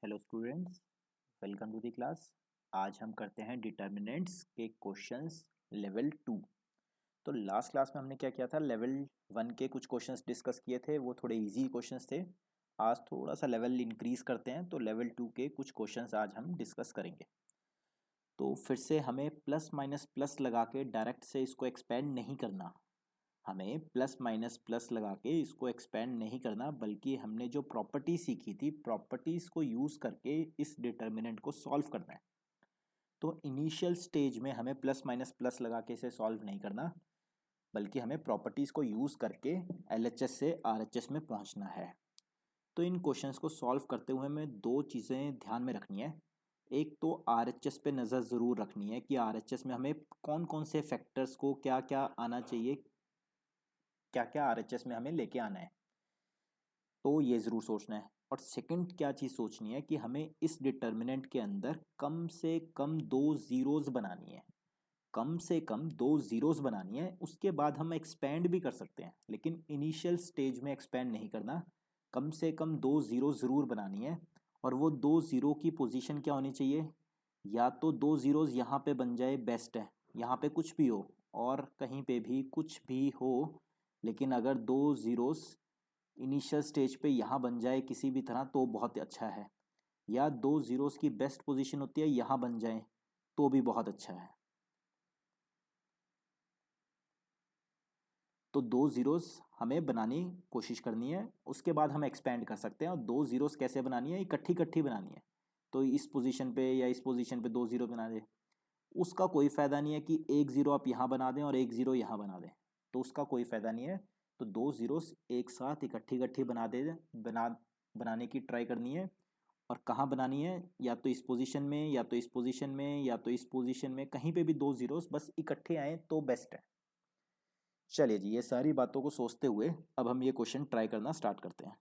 Hello students, welcome to the class. आज हम करते हैं डिटर्मिनेंट्स के क्वेश्चंस लेवल 2। तो लास्ट क्लास में हमने क्या किया था, लेवल 1 के कुछ क्वेश्चंस डिस्कस किए थे, वो थोड़े इजी क्वेश्चंस थे। आज थोड़ा सा लेवल इंक्रीज करते हैं, तो लेवल 2 के कुछ क्वेश्चंस आज हम डिस्कस करेंगे। तो फिर से हमें प्लस माइनस प्लस लगा के डायरेक्ट से इसको एक्सपेंड नहीं करना। हमें प्लस माइनस प्लस लगा के इसको एक्सपेंड नहीं करना, बल्कि हमने जो प्रॉपर्टी सीखी थी, प्रॉपर्टीज को यूज करके इस डिटर्मिनेंट को सॉल्व करना है। तो इनिशियल स्टेज में हमें प्लस माइनस प्लस लगा के इसे सॉल्व नहीं करना, बल्कि हमें प्रॉपर्टीज को यूज करके एलएचएस से आरएचएस में पहुंचना है। तो इन क्वेश्चंस को सॉल्व करते हुए हमें दो चीज़ें ध्यान में रखनी है। एक तो आरएचएस पे नज़र ज़रूर रखनी है कि आरएचएस में हमें कौन कौन से फैक्टर्स को क्या क्या आना चाहिए, क्या क्या आरएचएस में हमें लेके आना है, तो ये ज़रूर सोचना है। और सेकंड क्या चीज़ सोचनी है कि हमें इस डिटर्मिनेंट के अंदर कम से कम दो ज़ीरोज़ बनानी है। कम से कम दो ज़ीरोज़ बनानी है, उसके बाद हम एक्सपेंड भी कर सकते हैं, लेकिन इनिशियल स्टेज में एक्सपेंड नहीं करना। कम से कम दो ज़ीरो ज़रूर बनानी है। और वो दो ज़ीरो की पोजीशन क्या होनी चाहिए, या तो दो ज़ीरोज़ यहाँ पे बन जाए, बेस्ट है, यहाँ पे कुछ भी हो और कहीं पे भी कुछ भी हो, लेकिन अगर दो ज़ीरोज़ इनिशियल स्टेज पे यहाँ बन जाए किसी भी तरह तो बहुत अच्छा है। या दो ज़ीरोज़ की बेस्ट पोजीशन होती है यहाँ बन जाए तो भी बहुत अच्छा है। तो दो ज़ीरोज़ हमें बनानी कोशिश करनी है, उसके बाद हम एक्सपेंड कर सकते हैं। और दो ज़ीरोज़ कैसे बनानी है, इकट्ठी इकट्ठी बनानी है। तो इस पोजीशन पे या इस पोजीशन पे दो ज़ीरो बना दे, उसका कोई फ़ायदा नहीं है कि एक ज़ीरो आप यहाँ बना दें और एक ज़ीरो यहाँ बना दें, तो उसका कोई फ़ायदा नहीं है। तो दो ज़ीरोस एक साथ इकट्ठी इकट्ठी बनाने की ट्राई करनी है। और कहाँ बनानी है, या तो इस पोजीशन में, या तो इस पोजीशन में, या तो इस पोजीशन में, कहीं पे भी दो ज़ीरोस बस इकट्ठे आए तो बेस्ट है। चलिए जी, ये सारी बातों को सोचते हुए अब हम ये क्वेश्चन ट्राई करना स्टार्ट करते हैं।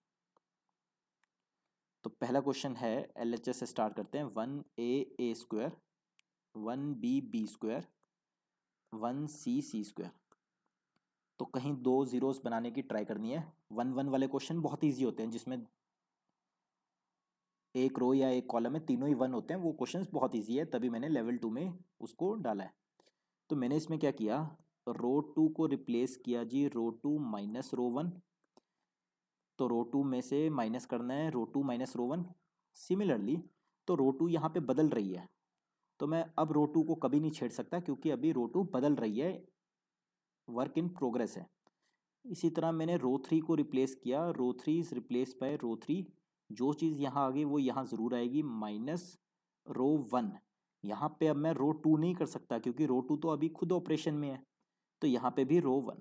तो पहला क्वेश्चन है, एलएचएस से स्टार्ट करते हैं। 1a² 1b² 1c² तो कहीं दो जीरोस बनाने की ट्राई करनी है। 1 1 वाले क्वेश्चन बहुत ईजी होते हैं, जिसमें एक रो या एक कॉलम में तीनों ही 1 होते हैं, वो क्वेश्चंस बहुत ईजी है, तभी मैंने लेवल 2 में उसको डाला है। तो मैंने इसमें क्या किया, रो 2 को रिप्लेस किया जी रो 2 माइनस रो 1। तो रो 2 में से माइनस करना है रो 2 माइनस रो 1। सिमिलरली तो रो 2 यहाँ पे बदल रही है, तो मैं अब रो 2 को कभी नहीं छेड़ सकता, क्योंकि अभी रो 2 बदल रही है, वर्क इन प्रोग्रेस है। इसी तरह मैंने रो 3 को रिप्लेस किया, row 3 is replace by row 3। जो चीज़ यहाँ आ गई वो यहाँ ज़रूर आएगी, माइनस रो 1। यहाँ पे अब मैं रो 2 नहीं कर सकता, क्योंकि रो 2 तो अभी खुद ऑपरेशन में है, तो यहाँ पे भी रो 1।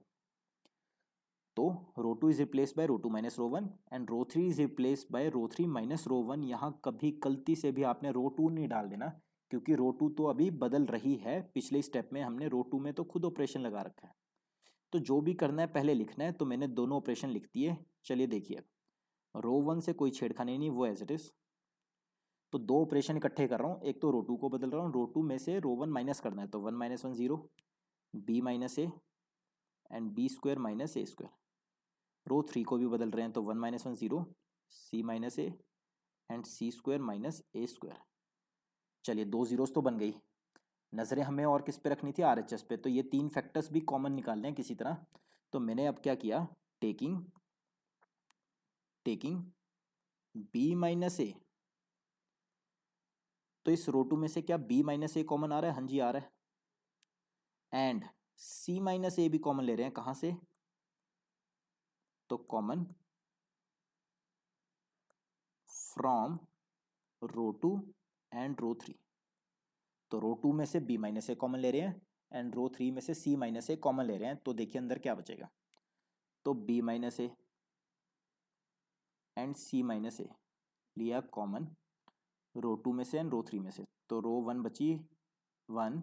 तो row 2 is replace by row 2 minus row 1 and row 3 is replace by row 3 minus row 1। यहाँ कभी गलती से भी आपने रो 2 नहीं डाल देना, क्योंकि रो 2 तो अभी बदल रही है। पिछले स्टेप में हमने रो 2 में तो खुद ऑपरेशन लगा रखा है। तो जो भी करना है पहले लिखना है, तो मैंने दोनों ऑपरेशन लिख दिए। चलिए देखिए, रो 1 से कोई छेड़खानी नहीं, वो एज इट इज। तो दो ऑपरेशन इकट्ठे कर रहा हूँ, एक तो रो 2 को बदल रहा हूँ, रो 2 में से रो 1 माइनस करना है, तो 1 minus 1 0, B minus A and B square minus A square. Row 3 को भी बदल रहे हैं, तो 1 minus 1 0, C minus A and C square minus A square. चलिए दो जीरोस तो बन गई। नज़रें हमें और किस पे रखनी थी, आरएचएस पे, तो ये तीन फैक्टर्स भी कॉमन निकालने हैं किसी तरह। तो मैंने अब क्या किया, taking taking B minus A. तो इस रो 2 में से क्या बी माइनस ए कॉमन आ रहा है, हाँ जी आ रहा है। एंड सी माइनस ए भी कॉमन ले रहे हैं, कहां से, तो common from row 2 and row 3। तो रो 2 में से बी माइनस ए कॉमन ले रहे हैं, एंड रो 3 में से सी माइनस ए कॉमन ले रहे हैं। तो देखिए अंदर क्या बचेगा, तो B minus A and C minus A लिया कॉमन, रो 2 में से एंड रो 3 में से। तो रो 1 बची 1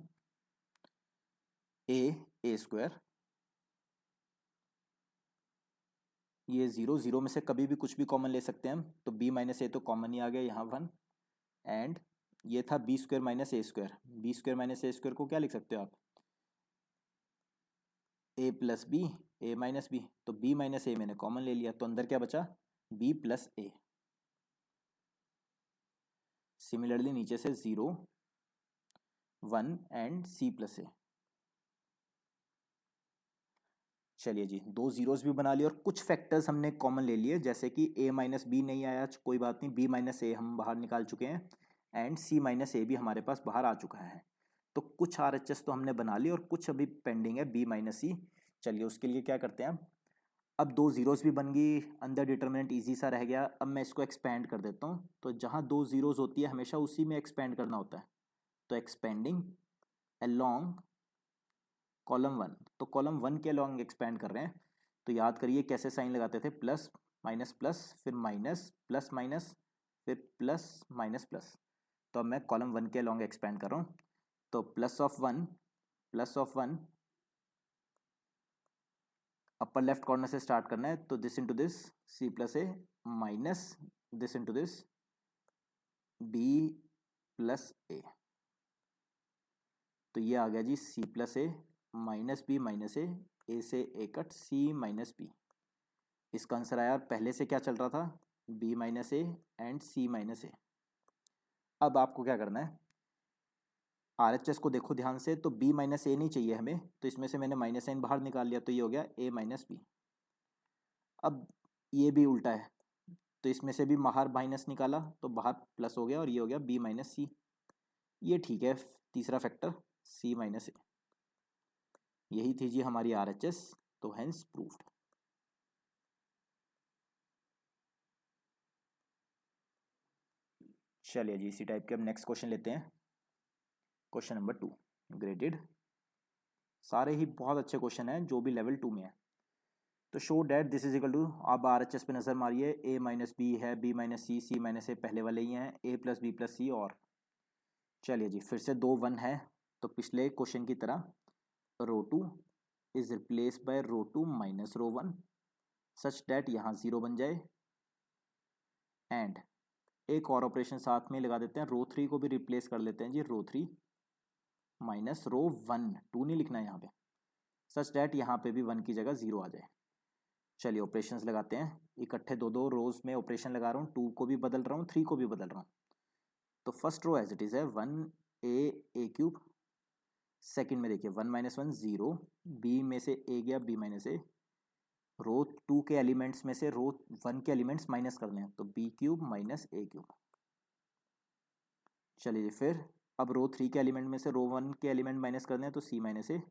ए स्क्वायर, ये जीरो जीरो में से कभी भी कुछ भी कॉमन ले सकते हैं हम, तो बी माइनस ए तो कॉमन ही आ गया यहाँ 1। एंड ये था B square minus A square, B square minus A square को क्या लिख सकते हो आप, ए प्लस बी, ए माइनस बी। तो बी माइनस ए मैंने कॉमन ले लिया, तो अंदर क्या बचा, बी प्लस ए। सिमिलरली नीचे से 0 1 एंड सी प्लस ए। चलिए जी, दो जीरोस भी बना लिए और कुछ फैक्टर्स हमने कॉमन ले लिए, जैसे कि a माइनस बी नहीं आया, कोई बात नहीं, b माइनस ए हम बाहर निकाल चुके हैं एंड c माइनस ए भी हमारे पास बाहर आ चुका है। तो कुछ RHS तो हमने बना ली और कुछ अभी पेंडिंग है b माइनस सी। चलिए उसके लिए क्या करते हैं, अब दो जीरोस भी बन गई, अंदर डिटर्मिनेंट ईजी सा रह गया। अब मैं इसको एक्सपेंड कर देता हूँ, तो जहाँ दो जीरोस होती है हमेशा उसी में एक्सपेंड करना होता है। तो एक्सपेंडिंग अलोंग कॉलम 1, तो कॉलम 1 के अलॉन्ग एक्सपेंड कर रहे हैं। तो याद करिए कैसे साइन लगाते थे, प्लस माइनस प्लस, फिर माइनस प्लस माइनस, फिर प्लस माइनस प्लस। तो अब मैं कॉलम 1 के अलॉन्ग एक्सपेंड कर रहा हूँ। तो plus of 1 upper left corner से स्टार्ट करना है, तो this into this C plus A minus this into this B plus A. तो ये आ गया जी C plus A minus B minus A से A cut C minus B. इसका आंसर आया, पहले से क्या चल रहा था, B minus A and C minus A. अब आपको क्या करना है, RHS को देखो ध्यान से, तो बी माइनस ए नहीं चाहिए हमें, तो इसमें से मैंने माइनस साइन बाहर निकाल लिया, तो ये हो गया ए माइनस बी। अब ये भी उल्टा है, तो इसमें से भी बाहर माइनस निकाला तो बाहर प्लस हो गया और ये हो गया बी माइनस सी। ये ठीक है, तीसरा फैक्टर सी माइनस ए। यही थी जी हमारी RHS, तो हेंस प्रूव्ड। चलिए जी, इसी टाइप के अब नेक्स्ट क्वेश्चन लेते हैं। क्वेश्चन नंबर 2 ग्रेडेड, सारे ही बहुत अच्छे क्वेश्चन हैं जो भी लेवल 2 में है। तो show that this is equal to, आप RHS पे नजर मारिए, a माइनस बी है, b minus C, c minus A पहले वाले ही हैं, a plus B plus C. और चलिए जी, फिर से 2 1 है, तो पिछले क्वेश्चन की तरह row 2 is replace by row 2 minus row 1 such that यहाँ 0 बन जाए। एंड एक और ऑपरेशन साथ में लगा देते हैं, रो 3 को भी रिप्लेस कर लेते हैं जी, रो 3 माइनस रो 1, 2 नहीं लिखना है यहाँ पे, सच डैट यहाँ पे भी 1 की जगह 0 आ जाए। चलिए ऑपरेशंस लगाते हैं, इकट्ठे दो दो रोज में ऑपरेशन लगा रहा हूँ, 2 को भी बदल रहा हूँ, 3 को भी बदल रहा हूँ। तो first row as it is है 1a क्यूब, सेकंड में देखिए 1 माइनस 1 0, बी में से a गया b माइनस ए, रो 2 के एलिमेंट्स में से रो 1 के एलिमेंट्स माइनस करने हैं, तो b cube minus a cube. चलिए फिर अब रो 3 के एलिमेंट में से रो 1 के एलिमेंट माइनस करने हैं, तो c minus A,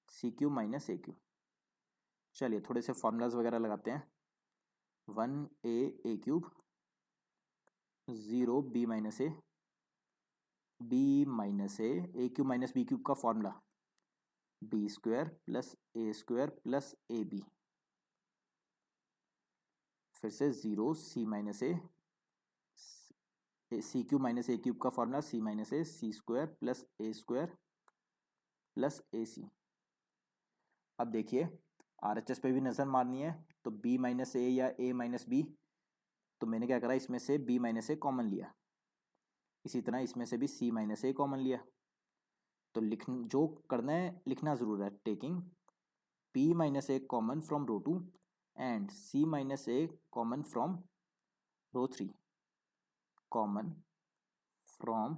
C cube minus A cube. चलिए थोड़े से फॉर्मूलाज वगैरह लगाते हैं, 1a cube 0 b minus A, B minus A cube minus B cube का formula B square plus A B, फिर से 0 C minus A, C cube minus A cube का formula C minus A, C square plus A C. अब देखिए RHS पे भी नज़र मारनी है, तो b माइनस ए या a माइनस बी, तो मैंने क्या करा, इसमें से b माइनस ए कॉमन लिया, इसी तरह इसमें से भी c माइनस ए कॉमन लिया। तो जो करना है लिखना ज़रूर है, taking p minus A common from row 2 and c minus A common from row 3, common from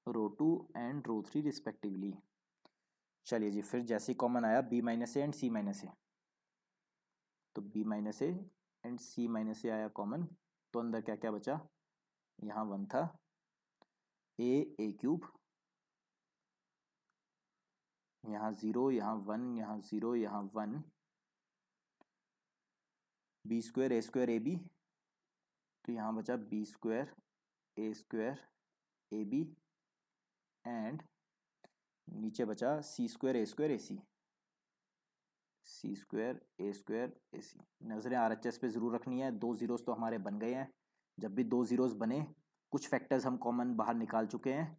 row 2 and row 3 respectively. चलिए जी, फिर जैसे ही कॉमन आया b minus A and c minus A, तो b minus A and c minus A आया common, तो अंदर क्या क्या बचा, यहाँ 1 था, a क्यूब, यहाँ 0, यहाँ 1, यहाँ 0, यहाँ 1, b स्क्वायर ए बी, तो यहाँ बचा b square A B and नीचे बचा c square A C, C square A C. नजरें RHS पे ज़रूर रखनी है, दो जीरोस तो हमारे बन गए हैं। जब भी दो जीरोस बने, कुछ फैक्टर्स हम कॉमन बाहर निकाल चुके हैं,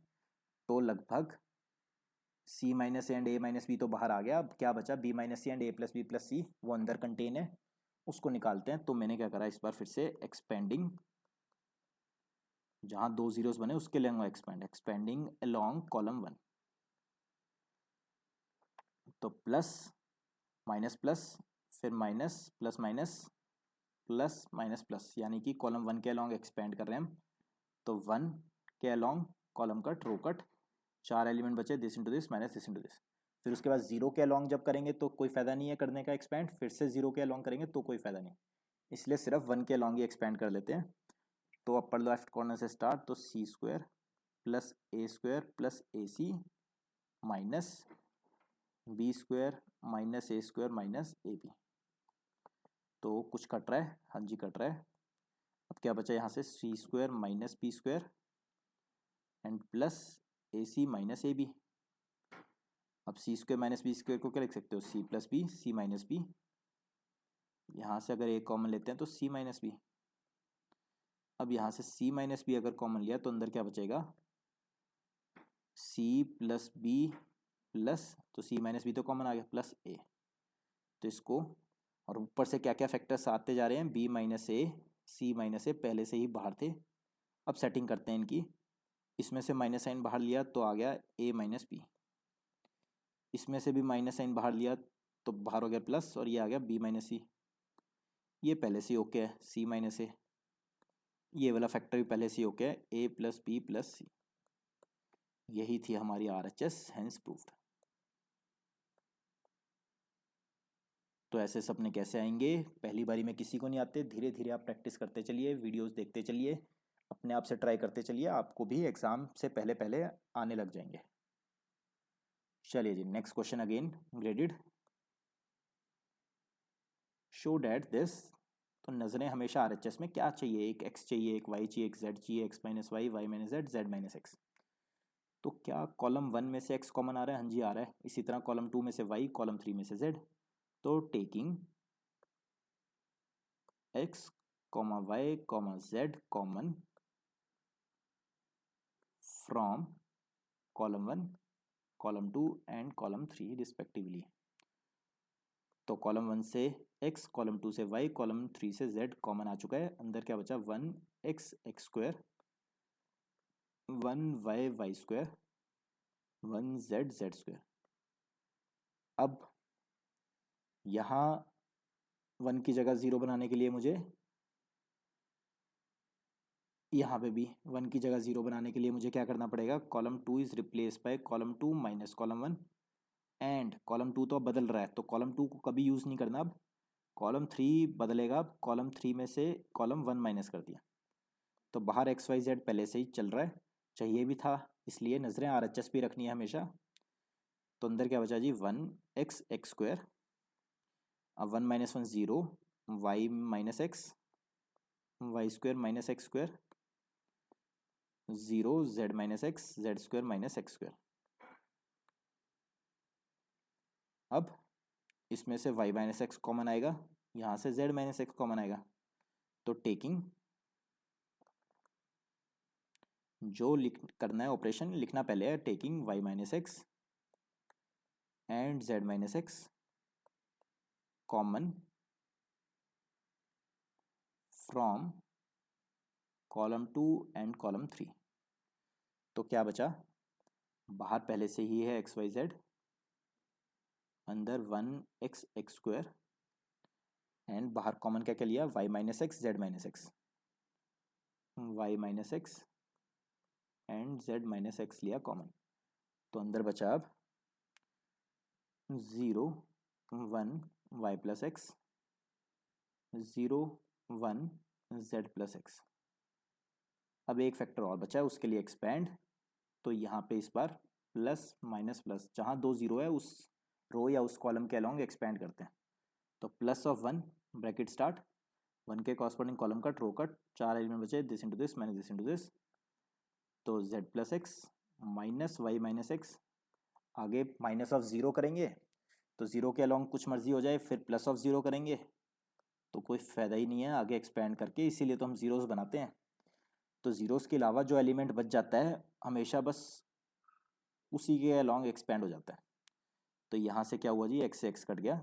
तो लगभग c minus and a minus B तो बाहर आ गया। अब क्या बचा, b minus C and a plus B plus C, वो अंदर कंटेन है, उसको निकालते हैं। तो मैंने क्या करा, इस बार फिर से एक्सपेंडिंग, जहाँ दो जीरोस बने उसके लिए एक्सपेंडिंग अलोंग कॉलम 1, तो प्लस माइनस प्लस, फिर minus plus minus plus minus plus, यानी कि कॉलम 1 के अलॉन्ग एक्सपेंड कर रहे हैं हम। तो 1 के along column cut row cut, 4 element बचे, this into this minus this into this. फिर उसके बाद 0 के अलॉन्ग जब करेंगे तो कोई फ़ायदा नहीं है करने का एक्सपेंड, फिर से 0 के अलॉन्ग करेंगे तो कोई फ़ायदा नहीं, इसलिए सिर्फ 1 के अलॉन्ग ही एक्सपेंड कर लेते हैं। तो अपर लेफ्ट कॉर्नर से स्टार्ट, तो C square plus A C minus B square minus A square minus A B. तो कुछ कट रहा है, हाँ जी कट रहा है। अब क्या बचा यहाँ से, C square minus B square and plus A C minus A B. अब C square minus B square को क्या लिख सकते हो, C plus B, C minus B. यहाँ से अगर ए कॉमन लेते हैं तो सी माइनस बी। अब यहाँ से सी माइनस बी अगर कॉमन लिया तो अंदर क्या बचेगा, सी प्लस बी प्लस, तो सी माइनस बी तो कॉमन आ गया, प्लस ए। तो इसको, और ऊपर से क्या क्या फैक्टर्स आते जा रहे हैं, B minus A, C minus A पहले से ही बाहर थे। अब सेटिंग करते हैं इनकी, इसमें से माइनस साइन बाहर लिया तो आ गया ए माइनस बी, इसमें से भी माइनस साइन बाहर लिया तो बाहर हो गया प्लस, और ये आ गया बी माइनस सी। ये पहले से ओके है, सी माइनस ए, ये वाला फैक्टर भी पहले से ओके है, ए प्लस बी प्लस सी। यही थी हमारी RHS, हेंस प्रूफ्ड। तो ऐसे सपने कैसे आएंगे, पहली बारी में किसी को नहीं आते, धीरे धीरे आप प्रैक्टिस करते चलिए, वीडियोस देखते चलिए, अपने आप से ट्राई करते चलिए, आपको भी एग्जाम से पहले पहले आने लग जाएंगे। चलिए जी, next question again graded. Show that this, तो नज़रें हमेशा RHS में क्या चाहिए, एक x चाहिए, एक y चाहिए, एक z चाहिए, x minus Y, Y minus Z, Z minus X. तो क्या कॉलम 1 में से x कॉमन आ रहा है, हाँ जी आ रहा है। इसी तरह कॉलम 2 में से y, कॉलम 3 में से z। तो taking x y z common from column 1, column 2 and column 3 respectively. तो कॉलम 1 से x, कॉलम 2 से y, कॉलम 3 से z कॉमन आ चुका है। अंदर क्या बचा, 1x X square, 1y Y square, 1z Z square. अब यहाँ 1 की जगह 0 बनाने के लिए मुझे, यहाँ पे भी 1 की जगह 0 बनाने के लिए मुझे क्या करना पड़ेगा, column 2 is replace by column 2 minus column 1, and column 2 तो अब बदल रहा है तो कॉलम 2 को कभी यूज़ नहीं करना। अब कॉलम 3 बदलेगा, अब कॉलम 3 में से कॉलम 1 माइनस कर दिया। तो बाहर एक्स वाई जेड पहले से ही चल रहा है, चाहिए भी था, इसलिए नज़रें RHS भी रखनी है हमेशा। तो अंदर क्या बचा जी, 1x एक्स स्क्वायर, अब 1 minus 1 0, Y minus X, Y square minus X square, 0 Z minus X, Z square minus X square. अब इसमें से y माइनस एक्स कॉमन आएगा, यहाँ से z माइनस एक्स कॉमन आएगा। तो टेकिंग, जो करना है ऑपरेशन लिखना पहले है, taking y minus X and z minus x common from column 2 and column 3। तो क्या बचा, बाहर पहले से ही है एक्स वाई जेड, अंदर 1x एक्स स्क्वायर, एंड बाहर कॉमन क्या क्या लिया, y minus X, Z minus X, Y minus X and z minus X लिया कॉमन। तो अंदर बचा अब 0 1 y plus X, 0 1 z plus X. अब एक फैक्टर और बचा है, उसके लिए एक्सपैंड। तो यहाँ पे इस बार प्लस माइनस प्लस, जहाँ 2 0 है उस रो या उस कॉलम के अलॉन्ग एक्सपैंड करते हैं। तो प्लस ऑफ 1 ब्रैकेट स्टार्ट, 1 के corresponding column cut row cut, 4 element बचे, this into this minus this into this. तो z plus X minus Y minus X, आगे माइनस ऑफ 0 करेंगे तो 0 के अलॉन्ग कुछ मर्जी हो जाए, फिर प्लस ऑफ 0 करेंगे तो कोई फ़ायदा ही नहीं है आगे एक्सपैंड करके, इसीलिए तो हम ज़ीरोज़ बनाते हैं। तो ज़ीरोज़ के अलावा जो एलिमेंट बच जाता है हमेशा बस उसी के अलॉन्ग एक्सपैंड हो जाता है। तो यहाँ से क्या हुआ जी, एक्स से एक्स कट गया,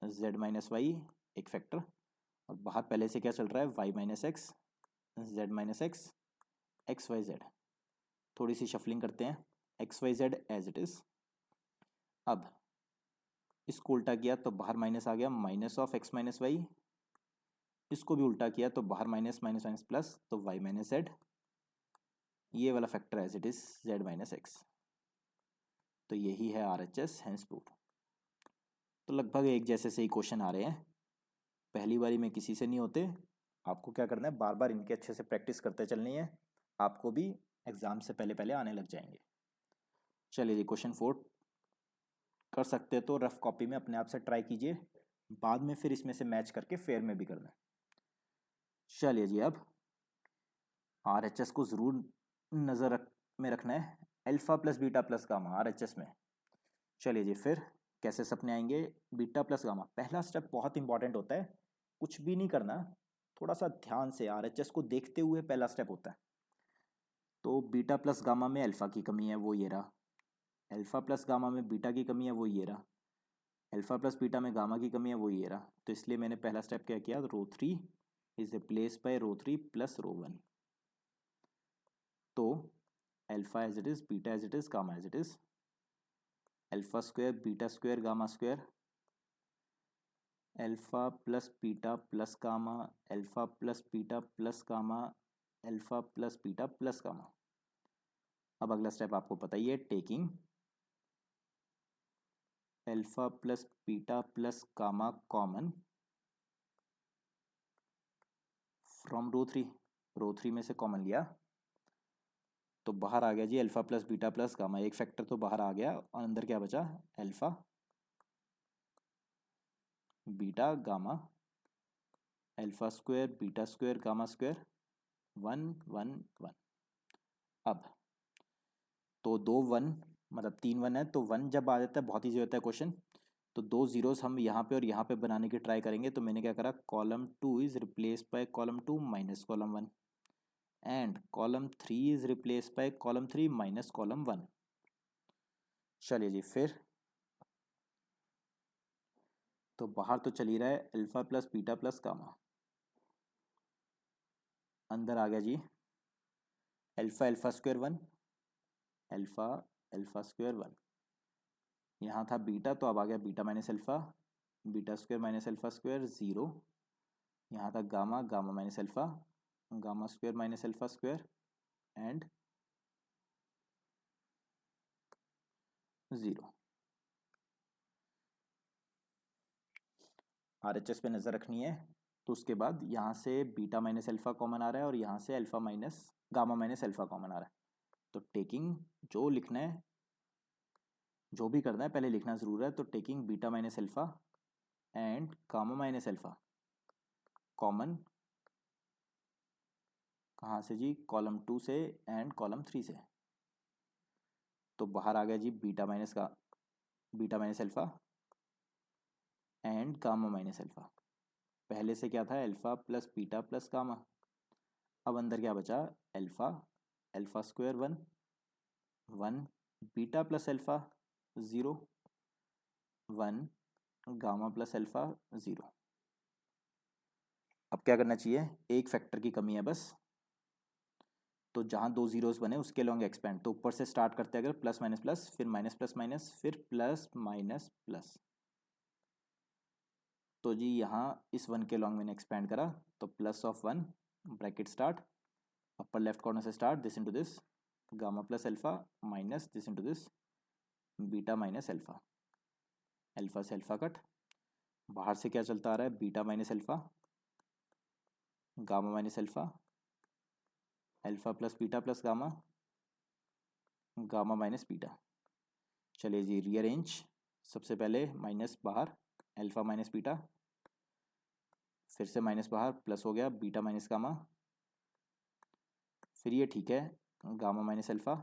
z माइनस वाई एक फैक्टर, और बाहर पहले से क्या चल रहा है, y minus X, Z minus X, X Y Z. थोड़ी सी शफलिंग करते हैं, X Y Z as it is. अब इसको उल्टा किया तो बाहर माइनस आ गया, minus of X minus Y. इसको भी उल्टा किया तो बाहर माइनस माइनस माइनस प्लस, तो y माइनस जेड। ये वाला factor as it is z minus X. तो यही है RHS, हेंस प्रूफ। तो लगभग एक जैसे से ही क्वेश्चन आ रहे हैं, पहली बारी में किसी से नहीं होते। आपको क्या करना है, बार बार इनके अच्छे से प्रैक्टिस करते चलनी है, आपको भी एग्जाम से पहले पहले आने लग जाएंगे। चलिए जी, क्वेश्चन 4 कर सकते तो रफ कॉपी में अपने आप से ट्राई कीजिए, बाद में फिर इसमें से मैच करके फेयर में भी करना है। चलिए जी, अब RHS को ज़रूर नज़र में रखना है, alpha plus beta plus gamma RHS में। चलिए जी, फिर कैसे सपने आएंगे, बीटा प्लस गामा। पहला स्टेप बहुत इंपॉर्टेंट होता है, कुछ भी नहीं करना, थोड़ा सा ध्यान से RHS को देखते हुए पहला स्टेप होता है। तो बीटा प्लस गामा में अल्फ़ा की कमी है, वो ये रहा। अल्फ़ा प्लस गामा में बीटा की कमी है, वो ये रहा। अल्फ़ा प्लस बीटा में गामा की कमी है, वो ये रहा। तो इसलिए मैंने पहला स्टेप क्या किया, row 3 is replace by row 3 plus row 1। तो alpha as it is, beta as it is, gamma as it is, alpha square beta square gamma square, alpha plus beta plus gamma, alpha plus beta plus gamma, alpha plus beta plus gamma. अब अगला step आपको पता ही है, taking alpha plus beta plus gamma common from row 3 में से common लिया तो बाहर आ गया जी alpha plus beta plus gamma. एक फैक्टर तो बाहर आ गया और अंदर क्या बचा, alpha beta gamma, alpha square beta square gamma square, 1 1 1। अब तो 2 1 मतलब 3 1 है, तो 1 जब आ जाता है बहुत ईजी होता है क्वेश्चन। तो 2 ज़ीरोज़ हम यहाँ पे और यहाँ पे बनाने की ट्राई करेंगे। तो मैंने क्या करा, column 2 is replace by column 2 minus column 1 and column 3 is replace by column 3 minus column 1। चलिए जी, फिर तो बाहर तो चली रहा है alpha plus beta plus gamma, अंदर आ गया जी alpha alpha square 1, alpha alpha square 1। यहाँ था बीटा, तो अब आ गया beta minus alpha, beta square minus alpha square 0। यहाँ था gamma, gamma minus alpha, gamma square minus alpha square and 0। RHS पे नज़र रखनी है। तो उसके बाद यहाँ से बीटा माइनस अल्फ़ा कॉमन आ रहा है और यहाँ से alpha minus gamma minus alpha common आ रहा है। तो टेकिंग जो लिखना है, जो भी करना है पहले लिखना ज़रूर है। तो taking beta minus alpha and gamma minus alpha common, कहाँ से जी, कॉलम 2 से एंड कॉलम 3 से। तो बाहर आ गया जी beta minus alpha and gamma minus alpha. पहले से क्या था, alpha plus beta plus gamma. अब अंदर क्या बचा, alpha alpha square 1 1, beta plus alpha 0 1, gamma plus alpha 0। अब क्या करना चाहिए, एक फैक्टर की कमी है बस। तो जहाँ 2 ज़ीरोज़ बने उसके लॉन्ग एक्सपेंड, तो ऊपर से स्टार्ट करते हैं अगर प्लस माइनस प्लस, फिर माइनस प्लस माइनस, फिर प्लस माइनस प्लस। तो जी यहाँ इस 1 के लॉन्ग मैंने एक्सपेंड करा, तो plus of 1 bracket start, upper left corner से start, this into this, gamma plus alpha minus this into this, beta minus alpha, alpha से अल्फ़ा कट, बाहर से क्या चलता आ रहा है, beta minus alpha, gamma minus alpha, alpha plus gamma, gamma minus beta. चलिए जी, रीअरेंज। सबसे पहले माइनस बाहर, अल्फ़ा माइनस बीटा, फिर से माइनस बाहर, प्लस हो गया बीटा माइनस गामा, फिर ये ठीक है गामा माइनस अल्फ़ा,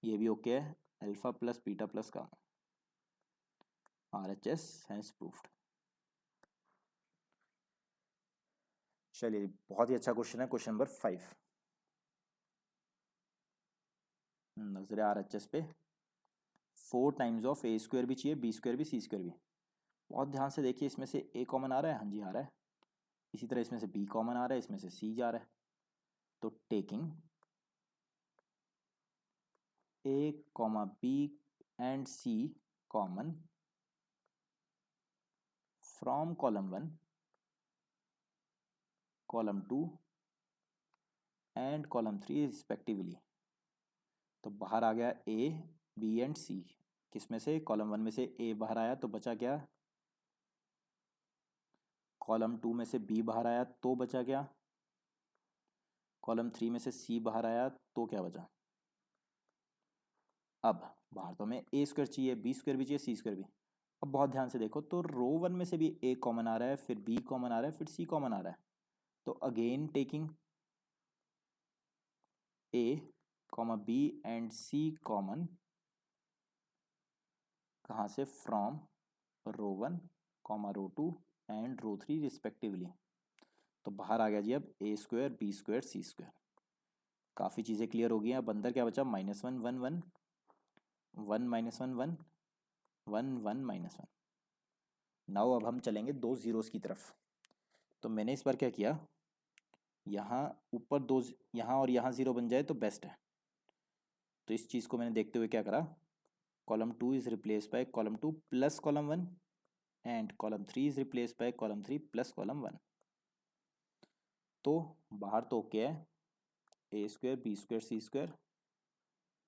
ये भी ओके है, alpha plus beta plus gamma. RHS has proofed. चलिए, बहुत ही अच्छा क्वेश्चन है, क्वेश्चन नंबर 5। नजर RHS पे 4 टाइम्स ऑफ ए स्क्वायर भी चाहिए, बी स्क्वायर भी, सी स्क्वायर भी। बहुत ध्यान से देखिए, इसमें से ए कॉमन आ रहा है, हाँ जी आ रहा है। इसी तरह इसमें से बी कॉमन आ रहा है, इसमें से सी जा रहा है। तो taking A comma B and C common from column 1 column 2 and column 3 respectively. तो बाहर आ गया ए, बी एंड सी। किस में से? कॉलम 1 में से ए बाहर आया तो बचा क्या? कॉलम 2 में से बी बाहर आया तो बचा क्या? कॉलम 3 में से सी बाहर आया तो क्या बचा? अब बाहर तो हमें ए स्क्वायर चाहिए, बी स्क्वायर भी चाहिए, सी स्क्वायर भी। अब बहुत ध्यान से देखो तो रो 1 में से भी ए कॉमन आ रहा है, फिर बी कॉमन आ रहा है, फिर सी कॉमन आ रहा है। तो again taking A comma B and C common, कहाँ से? From row 1 comma row 2 and row 3 respectively. तो बाहर आ गया जी अब A square, B square, C square. काफ़ी चीज़ें क्लियर हो गई हैं। अब अंदर क्या बचा? -1 1 1 1 -1 1 1 1 -1। नाउ अब हम चलेंगे दो जीरोस की तरफ। तो मैंने इस बार क्या किया, यहाँ ऊपर दो, यहाँ और यहाँ ज़ीरो बन जाए तो बेस्ट है। तो इस चीज़ को मैंने देखते हुए क्या करा, column 2 is replace by column 2 plus column 1 and column 3 is replace by column 3 plus column 1। तो बाहर तो क्या है? A square, B square, C square.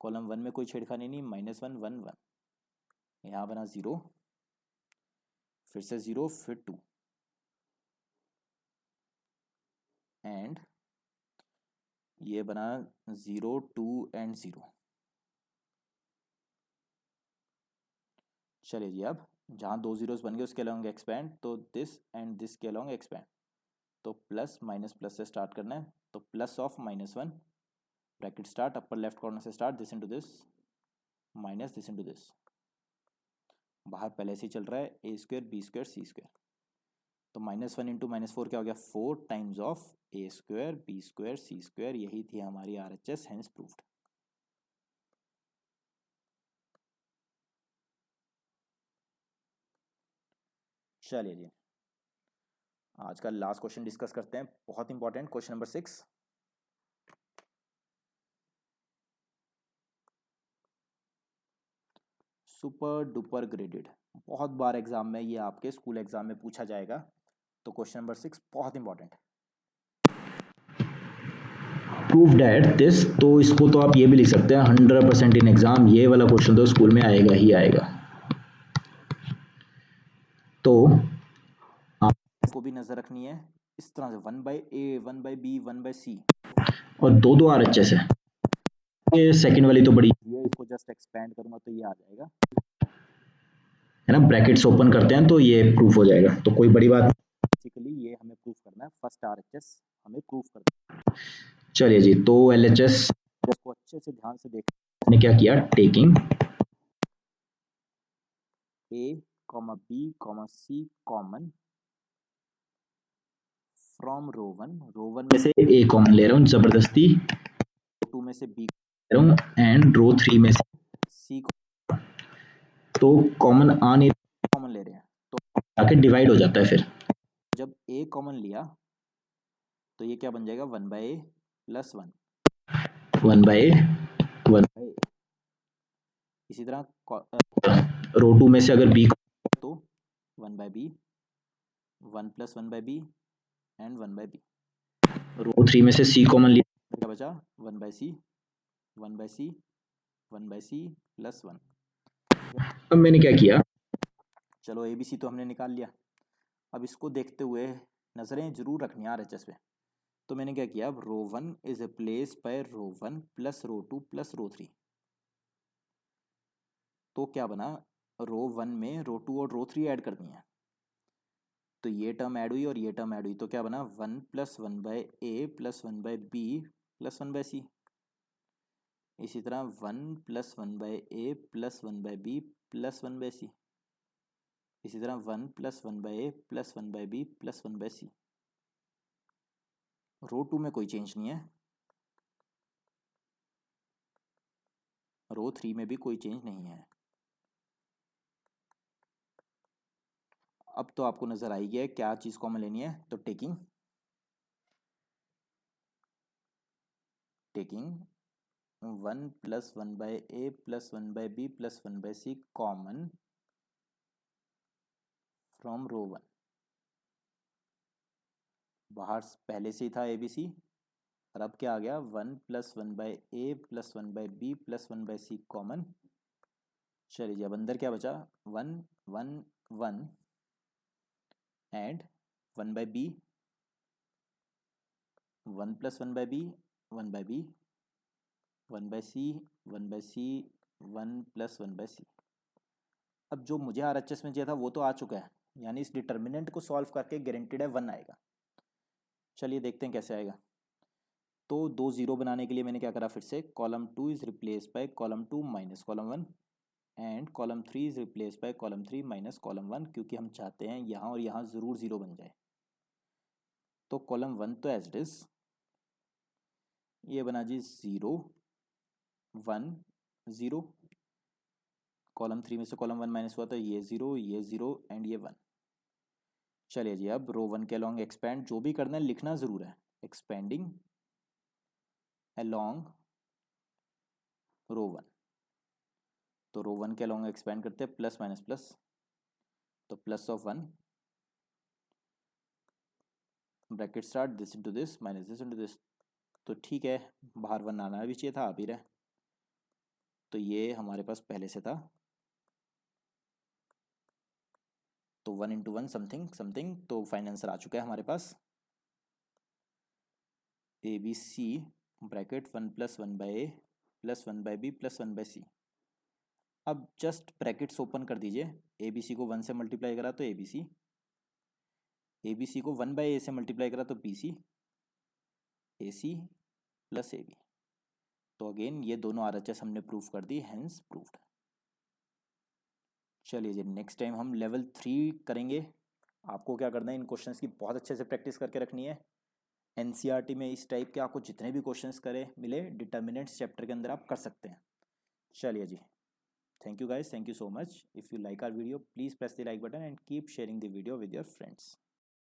Column 1 में कोई छेड़खानी नहीं, -1 1 1। यहाँ बना 0, फिर से 0, फिर 2 एंड ये बना 0 2 एंड 0। चलिए जी, अब जहाँ दो जीरोस बन गए उसके अलॉन्ग एक्सपैंड, तो दिस एंड दिस के अलॉन्ग एक्सपैंड। तो प्लस माइनस प्लस से स्टार्ट करना है, तो plus of -1 bracket start upper left corner से start, this into this minus this into this. बाहर पहले से ही चल रहा है a square, B square, C square. तो -1 इंटू -4 क्या हो गया? 4 times of a square, B square, C square. यही थी हमारी RHS, हेंस प्रूव्ड। चलिए जी, आज का लास्ट क्वेश्चन डिस्कस करते हैं, बहुत important question number 6। Super duper graded, बहुत बार एग्जाम में, ये आपके स्कूल एग्जाम में पूछा जाएगा। तो क्वेश्चन नंबर 6 बहुत इंपॉर्टेंट है। प्रूव डैट दिस, तो इसको तो आप ये भी लिख सकते हैं 100% इन एग्जाम, ये वाला क्वेश्चन तो स्कूल में आएगा ही आएगा। तो को भी नजर रखनी है इस तरह से, 1/a 1/b 1/c और दो दो RHS है, ये सेकंड वाली तो बड़ी ये, इसको जस्ट एक्सपेंड करूंगा तो ये आ जाएगा। है ना, ब्रैकेट्स ओपन करते हैं तो ये प्रूफ हो जाएगा, तो कोई बड़ी बात। बेसिकली ये हमें प्रूफ करना है, फर्स्ट RHS हमें प्रूफ करना है। चलिए जी, तो LHS इसको अच्छे से ध्यान से देख, ने क्या किया, taking a, b, c common from row 1 में से ए कॉमन ले रहा हूँ जबरदस्ती, रो 2 में से b ले रहा हूँ एंड रो 3 में से c तो कॉमन आ नहीं, कॉमन ले रहे हैं। तो आके डिवाइड हो जाता है, फिर जब a कॉमन लिया तो ये क्या बन जाएगा? 1/a + 1 1/1। इसी तरह रो 2 में से अगर बी, तो 1/b 1 + 1/b एंड 1/b। रो 3 में से सी कॉमन लिया, क्या बचा? 1/c 1/c 1/c + 1। अब मैंने क्या किया, चलो ABC तो हमने निकाल लिया। अब इसको देखते हुए नज़रें जरूर रखनी है RHS पे। तो मैंने क्या किया, अब रो 1 इज रिप्लेस बाय रो 1 + रो 2 + रो 3। तो क्या बना, रो 1 में रो 2 और रो 3 ऐड कर दिए हैं, तो ये टर्म ऐड हुई और ये टर्म ऐड हुई, तो क्या बना? 1 + 1/a + 1/b + 1/c। इसी तरह 1 + 1/a + 1/b + 1/c। इसी तरह 1 + 1/a + 1/b + 1/c। रो 2 में कोई चेंज नहीं है, रो 3 में भी कोई चेंज नहीं है। अब तो आपको नजर आई है क्या चीज कॉमन लेनी है। तो taking 1 + 1/a + 1/b + 1/c common from row 1। बाहर पहले से ही था ABC, और अब क्या आ गया, 1 + 1/a + 1/b + 1/c कॉमन। चलिए जी, अब अंदर क्या बचा, 1 1 1 and 1/b, 1 + 1/b 1/b, 1/c 1/c 1 + 1/c। अब जो मुझे RHS में चाहिए था वो तो आ चुका है, यानी इस डिटर्मिनेंट को सॉल्व करके गारंटीड है 1 आएगा। चलिए देखते हैं कैसे आएगा। तो 2 0 बनाने के लिए मैंने क्या करा, फिर से column 2 is replace by column 2 minus column 1 and column 3 is replace by column 3 minus column 1, क्योंकि हम चाहते हैं यहाँ और यहाँ ज़रूर 0 बन जाए। तो कॉलम 1 तो एज इट इज, ये बना जी 0 1 0, कॉलम 3 में से कॉलम 1 माइनस हुआ तो ये 0 एंड ये 1। चलिए जी, अब रो 1 के अलॉन्ग एक्सपेंड, जो भी करना है लिखना ज़रूर है, एक्सपेंडिंग अलॉन्ग रो 1। तो रो 1 के अलॉन्ग एक्सपेंड करते हैं, प्लस माइनस प्लस, तो plus of 1 bracket start this into this minus this into this. तो ठीक है, बाहर 1 आना भी चाहिए था, आ भी रहा है, तो ये हमारे पास पहले से था। तो 1 × 1 समथिंग समथिंग, तो फाइनल आंसर आ चुका है हमारे पास, ABC bracket 1 + 1/a + 1/b + 1/c। अब जस्ट ब्रैकेट्स ओपन कर दीजिए, ABC को 1 से मल्टीप्लाई करा तो ABC, ABC को 1/a से मल्टीप्लाई करा तो BC, AC + AB। तो अगेन ये दोनों RHS हमने प्रूफ कर दी, हेंस प्रूफ्ड। चलिए जी, नेक्स्ट टाइम हम लेवल 3 करेंगे। आपको क्या करना है, इन क्वेश्चंस की बहुत अच्छे से प्रैक्टिस करके रखनी है। NCERT में इस टाइप के आपको जितने भी क्वेश्चंस करे मिले डिटर्मिनेंट्स चैप्टर के अंदर आप कर सकते हैं। चलिए जी, thank you guys, thank you so much. If you like our video please press the like button and keep sharing the video with your friends.